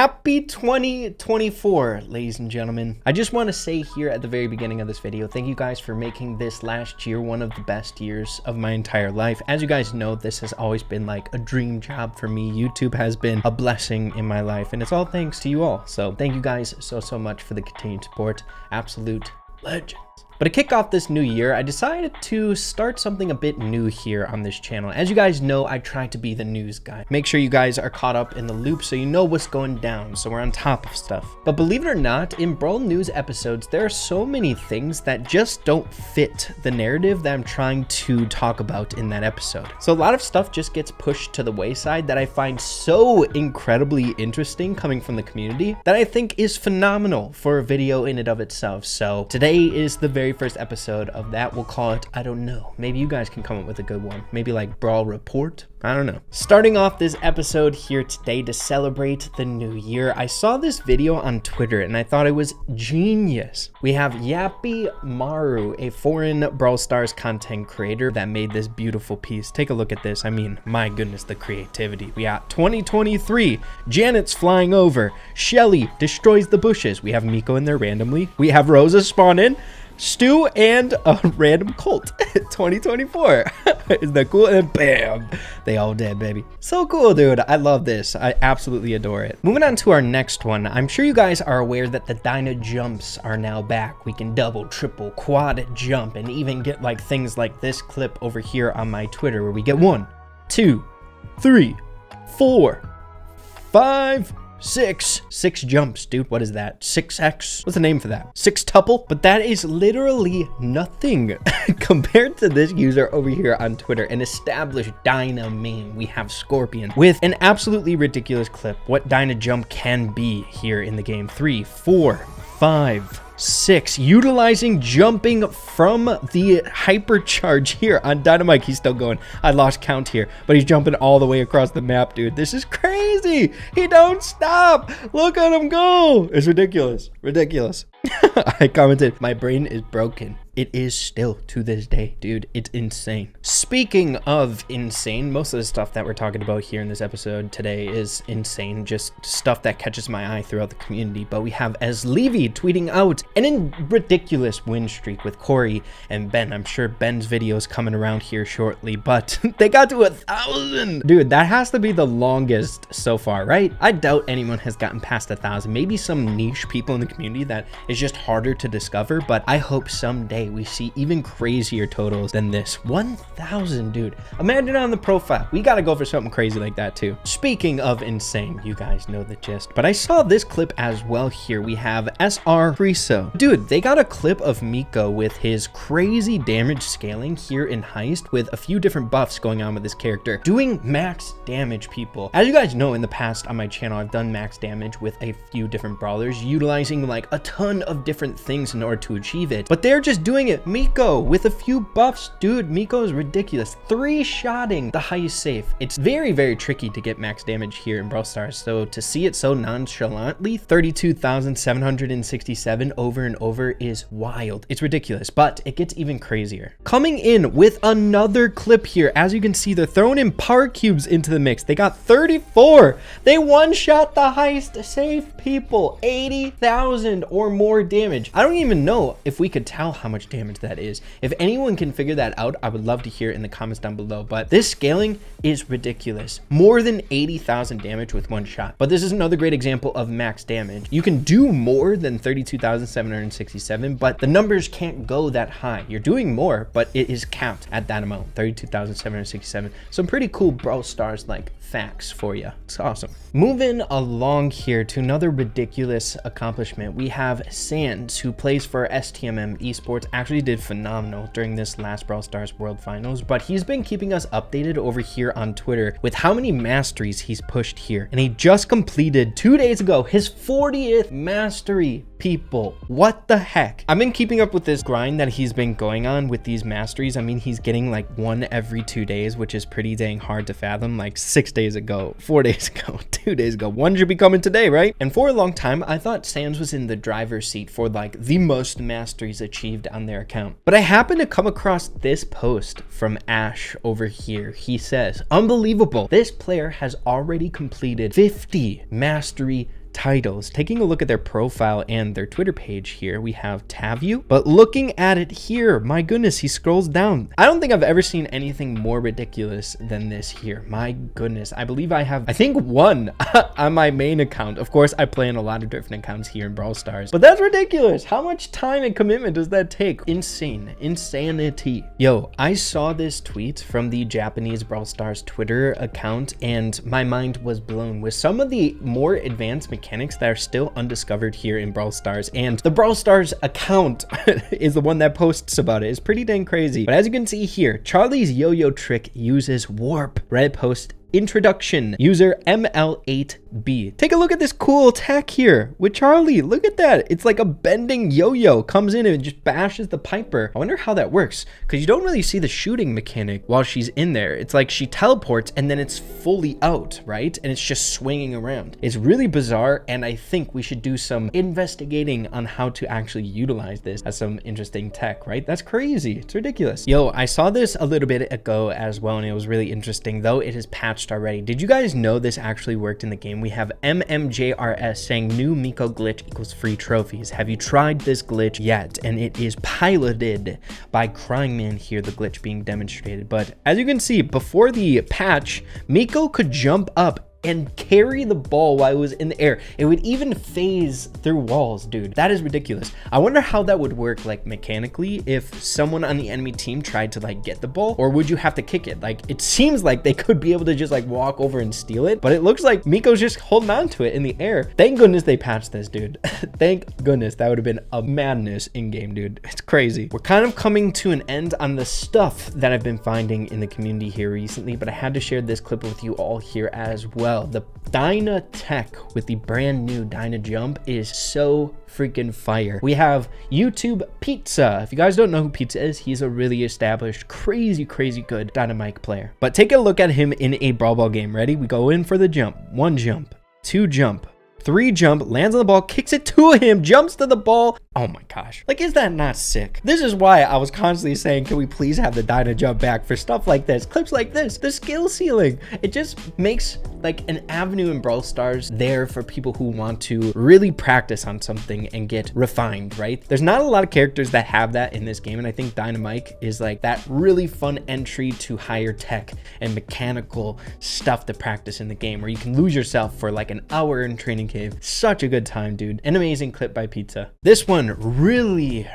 Happy 2024, ladies and gentlemen. I just want to say here at the very beginning of this video, thank you guys for making this last year one of the best years of my entire life. As you guys know, this has always been like a dream job for me. YouTube has been a blessing in my life, and it's all thanks to you all. So thank you guys so much for the continued support. Absolute legends. But to kick off this new year, I decided to start something a bit new here on this channel. As you guys know, I try to be the news guy. Make sure you guys are caught up in the loop so you know what's going down, so we're on top of stuff. But believe it or not, in Brawl news episodes, there are so many things that just don't fit the narrative that I'm trying to talk about in that episode. So a lot of stuff just gets pushed to the wayside that I find so incredibly interesting coming from the community that I think is phenomenal for a video in and of itself. So today is the very first episode of that. We'll call it, I don't know, maybe you guys can come up with a good one, maybe like Brawl Report, I don't know. Starting off this episode here today to celebrate the new year, I saw this video on Twitter and I thought it was genius. We have Yappy Maru, a foreign Brawl Stars content creator that made this beautiful piece. Take a look at this. I mean, my goodness, the creativity. We got 2023, Janet's flying over, Shelly destroys the bushes. We have Mico in there randomly. We have Rosa spawn in, Stu, and a random Colt. 2024. Isn't that cool? And bam, they all dead, baby. So cool, dude. I love this. I absolutely adore it. Moving on to our next one. I'm sure you guys are aware that the Dyna jumps are now back. We can double, triple, quad jump, and even get like things like this clip over here on my Twitter where we get 1, 2, 3, 4, 5, 6 jumps, dude. What is that? 6x? What's the name for that? 6-tuple? But that is literally nothing compared to this user over here on Twitter, an established Dyna main. We have Scorpion with an absolutely ridiculous clip. What Dyna jump can be here in the game. 3, 4, 5, 6, utilizing jumping from the hypercharge here on Dynamike. He's still going. I lost count here, but he's jumping all the way across the map, dude. This is crazy. He don't stop. Look at him go. It's ridiculous. Ridiculous. I commented, my brain is broken. It is still to this day, dude. It's insane. Speaking of insane, most of the stuff that we're talking about here in this episode today is insane. Just stuff that catches my eye throughout the community. But we have Levy tweeting out an ridiculous win streak with Corey and Ben. I'm sure Ben's video is coming around here shortly, but they got to 1,000. Dude, that has to be the longest so far, right? I doubt anyone has gotten past 1,000. Maybe some niche people in the community that is just harder to discover, but I hope someday we see even crazier totals than this. 1,000, dude. Imagine on the profile. We gotta go for something crazy like that too. Speaking of insane, you guys know the gist, but I saw this clip as well here. We have SR Friso. Dude, they got a clip of Mico with his crazy damage scaling here in Heist with a few different buffs going on with this character, doing max damage, people. As you guys know, in the past on my channel, I've done max damage with a few different brawlers, utilizing like a ton of different things in order to achieve it, but they're just doing it Mico with a few buffs. Dude, Mico is ridiculous. 3-shotting the highest safe. It's very tricky to get max damage here in Brawl Stars, so to see it so nonchalantly, 32,767 over and over is wild. It's ridiculous, but it gets even crazier. Coming in with another clip here, as you can see, they're throwing in power cubes into the mix. They got 34. They one-shot the highest safe, people. 80,000 or more damage. I don't even know if we could tell how much damage that is. If anyone can figure that out, I would love to hear it in the comments down below, but this scaling is ridiculous. More than 80,000 damage with one shot. But this is another great example of max damage. You can do more than 32,767, but the numbers can't go that high. You're doing more, but it is capped at that amount, 32,767. Some pretty cool Brawl Stars like facts for you. It's awesome. Moving along here to another ridiculous accomplishment. We have Sands, who plays for STMM Esports, actually did phenomenal during this last Brawl Stars World Finals, but he's been keeping us updated over here on Twitter with how many masteries he's pushed here. And he just completed 2 days ago his 40th mastery, people. What the heck? I've been keeping up with this grind that he's been going on with these masteries. I mean, he's getting like one every 2 days, which is pretty dang hard to fathom. Like 6 days ago, 4 days ago, 2 days ago, one should be coming today, right? And for a long time, I thought Sans was in the driver's seat for like the most masteries achieved on their account. But I happened to come across this post from Ash over here. He says, unbelievable. This player has already completed 50 mastery titles. Taking a look at their profile and their Twitter page here, we have Tavu, but looking at it here, my goodness, he scrolls down. I don't think I've ever seen anything more ridiculous than this here. My goodness, I believe I have, I think, one on my main account. Of course, I play on a lot of different accounts here in Brawl Stars, but that's ridiculous. How much time and commitment does that take? Insane. Insanity. Yo, I saw this tweet from the Japanese Brawl Stars Twitter account, and my mind was blown with some of the more advanced mechanics that are still undiscovered here in Brawl Stars, and the Brawl Stars account is the one that posts about it. It's pretty dang crazy. But as you can see here, Charlie's yo-yo trick uses warp. Reddit post introduction, user ML8B. Take a look at this cool attack here with Charlie. Look at that. It's like a bending yo-yo, comes in and just bashes the Piper. I wonder how that works, because you don't really see the shooting mechanic while she's in there. It's like she teleports and then it's fully out, right? And it's just swinging around. It's really bizarre, and I think we should do some investigating on how to actually utilize this as some interesting tech, right? That's crazy. It's ridiculous. Yo, I saw this a little bit ago as well, and it was really interesting, though it is patched already. Did you guys know this actually worked in the game? We have MMJRS saying new Mico glitch equals free trophies. Have you tried this glitch yet? And it is piloted by Crying Man here, the glitch being demonstrated. But as you can see, before the patch, Mico could jump up and carry the ball while it was in the air. It would even phase through walls, dude. That is ridiculous. I wonder how that would work, like, mechanically, if someone on the enemy team tried to, like, get the ball, or would you have to kick it? Like, it seems like they could be able to just, like, walk over and steal it, but it looks like Mico's just holding on to it in the air. Thank goodness they patched this, dude. Thank goodness. That would have been a madness in game, dude. It's crazy. We're kind of coming to an end on the stuff that I've been finding in the community here recently, but I had to share this clip with you all here as well. The Dyna tech with the brand new Dyna jump is so freaking fire. We have YouTube Pizza. If you guys don't know who Pizza is, he's a really established, crazy good Dynamike player. But take a look at him in a Brawl Ball game. Ready? We go in for the jump. 1 jump, 2 jump, 3 jump, lands on the ball, kicks it to him, jumps to the ball. Oh my gosh. Like, is that not sick? This is why I was constantly saying, can we please have the Dyna jump back for stuff like this, clips like this, the skill ceiling. It just makes like an avenue in Brawl Stars there for people who want to really practice on something and get refined, right? There's not a lot of characters that have that in this game, and I think Dynamike is like that really fun entry to higher tech and mechanical stuff to practice in the game, where you can lose yourself for like an hour in training cave. Such a good time, dude. An amazing clip by Pizza. This one, really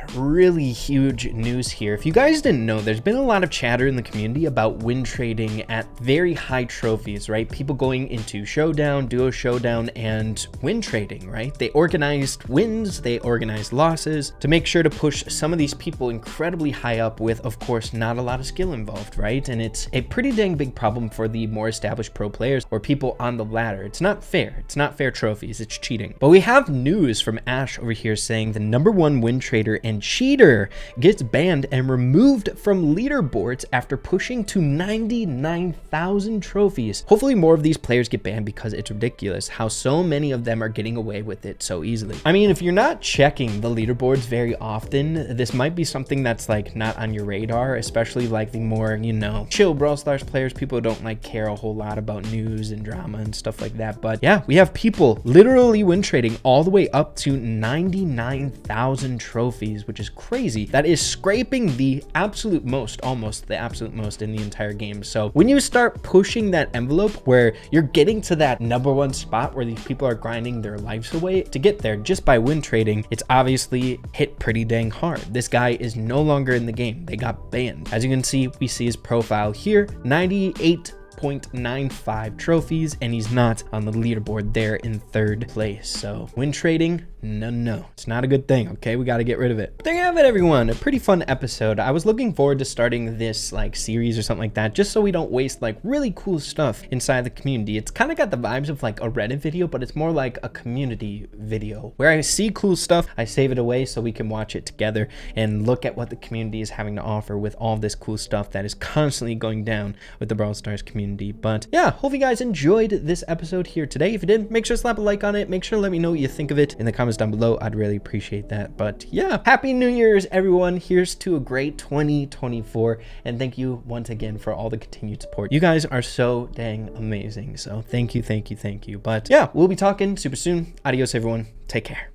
huge news here. If you guys didn't know, there's been a lot of chatter in the community about win trading at very high trophies, right? People going into showdown, duo showdown, and win trading, right? They organized wins, they organized losses to make sure to push some of these people incredibly high up with, of course, not a lot of skill involved, right? And it's a pretty dang big problem for the more established pro players or people on the ladder. It's not fair. It's not fair trophies. It's cheating. But we have news from Ash over here saying the #1 win trader and cheater gets banned and removed from leaderboards after pushing to 99,000 trophies. Hopefully more of these players get banned, because it's ridiculous how so many of them are getting away with it so easily. I mean, if you're not checking the leaderboards very often, this might be something that's like not on your radar, especially like the more, you know, chill Brawl Stars players, people who don't like care a whole lot about news and drama and stuff like that. But yeah, we have people literally win trading all the way up to 99,000 trophies, which is crazy. That is scraping the absolute most, almost the absolute most in the entire game. So when you start pushing that envelope where you're getting to that #1 spot where these people are grinding their lives away to get there just by win trading, it's obviously hit pretty dang hard. This guy is no longer in the game. They got banned. As you can see, we see his profile here, 98.95 trophies, and he's not on the leaderboard there in 3rd place. So win trading, no, it's not a good thing. Okay, we got to get rid of it. But there you have it, everyone. A pretty fun episode. I was looking forward to starting this like series or something like that, just so we don't waste like really cool stuff inside the community. It's kind of got the vibes of like a Reddit video, but it's more like a community video where I see cool stuff, I save it away so we can watch it together and look at what the community is having to offer with all this cool stuff that is constantly going down with the Brawl Stars community. community. But yeah, hope you guys enjoyed this episode here today. If you did, make sure to slap a like on it. Make sure to let me know what you think of it in the comments down below. I'd really appreciate that. But yeah, happy New Year's, everyone. Here's to a great 2024. And thank you once again for all the continued support. You guys are so dang amazing. So thank you, thank you, thank you. But yeah, we'll be talking super soon. Adios, everyone. Take care.